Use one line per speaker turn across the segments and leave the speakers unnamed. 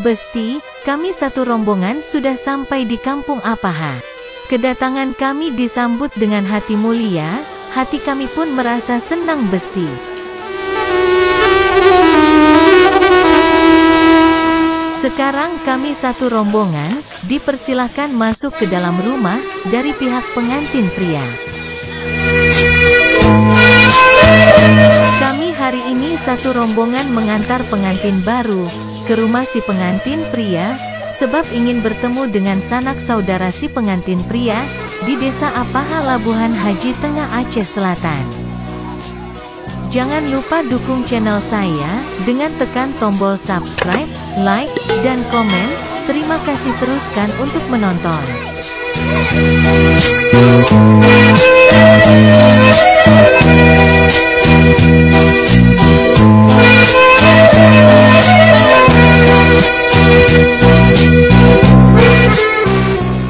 Besti, kami satu rombongan sudah sampai di Kampung Apaha. Kedatangan kami disambut dengan hati mulia, hati kami pun merasa senang Besti. Sekarang kami satu rombongan, dipersilahkan masuk ke dalam rumah, dari pihak pengantin pria. Kami hari ini satu rombongan mengantar pengantin baru, ke rumah si pengantin pria, sebab ingin bertemu dengan sanak saudara si pengantin pria, di Desa Apaha Labuhan Haji Tengah Aceh Selatan. Jangan lupa dukung channel saya, dengan tekan tombol subscribe, like, dan komen. Terima kasih, teruskan untuk menonton.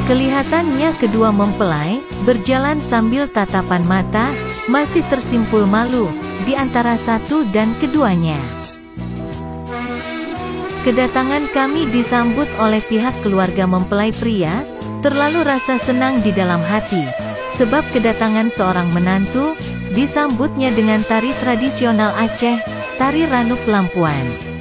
Kelihatannya kedua mempelai, berjalan sambil tatapan mata, masih tersimpul malu, di antara satu dan keduanya. Kedatangan kami disambut oleh pihak keluarga mempelai pria, terlalu rasa senang di dalam hati, sebab kedatangan seorang menantu, disambutnya dengan tari tradisional Aceh, tari Ranuk Lampuan.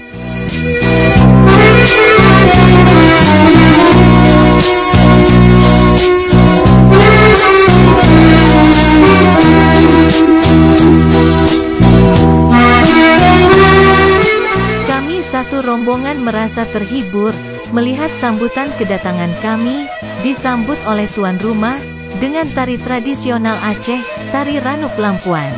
Satu rombongan merasa terhibur, melihat sambutan kedatangan kami, disambut oleh tuan rumah, dengan tari tradisional Aceh, tari Ranuk Lampuan.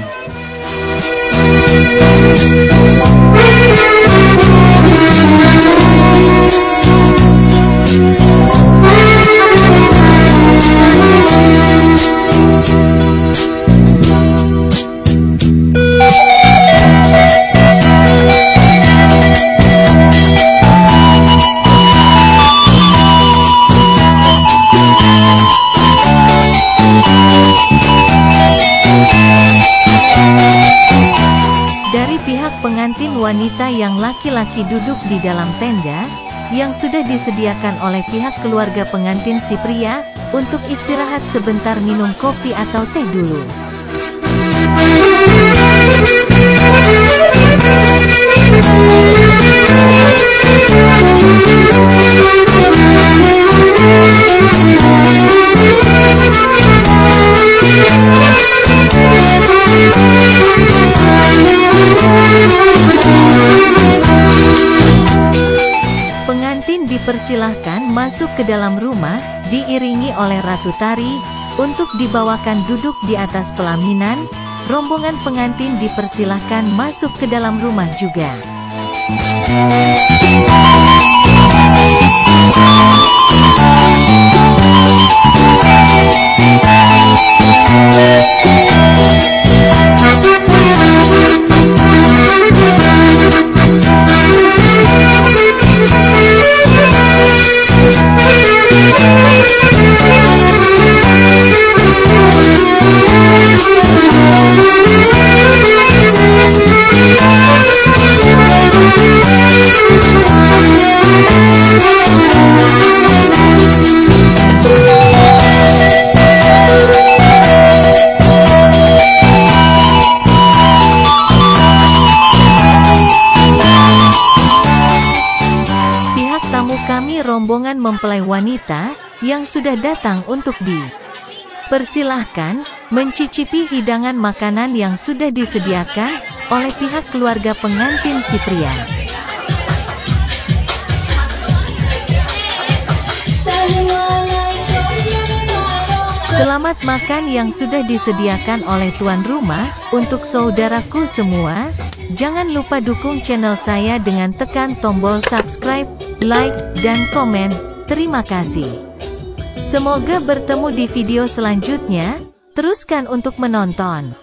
Pengantin wanita yang laki-laki duduk di dalam tenda, yang sudah disediakan oleh pihak keluarga pengantin si pria, untuk istirahat sebentar minum kopi atau teh dulu. Pengantin dipersilahkan masuk ke dalam rumah, diiringi oleh Ratu Tari, untuk dibawakan duduk di atas pelaminan. Rombongan pengantin dipersilahkan masuk ke dalam rumah juga. Rombongan mempelai wanita, yang sudah datang untuk dipersilahkan, mencicipi hidangan makanan yang sudah disediakan, oleh pihak keluarga pengantin si pria. Selamat makan yang sudah disediakan oleh tuan rumah, untuk saudaraku semua. Jangan lupa dukung channel saya dengan tekan tombol subscribe, like, dan komen. Terima kasih. Semoga bertemu di video selanjutnya. Teruskan untuk menonton.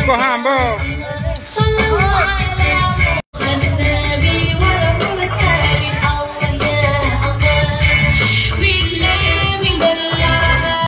Kok hamba?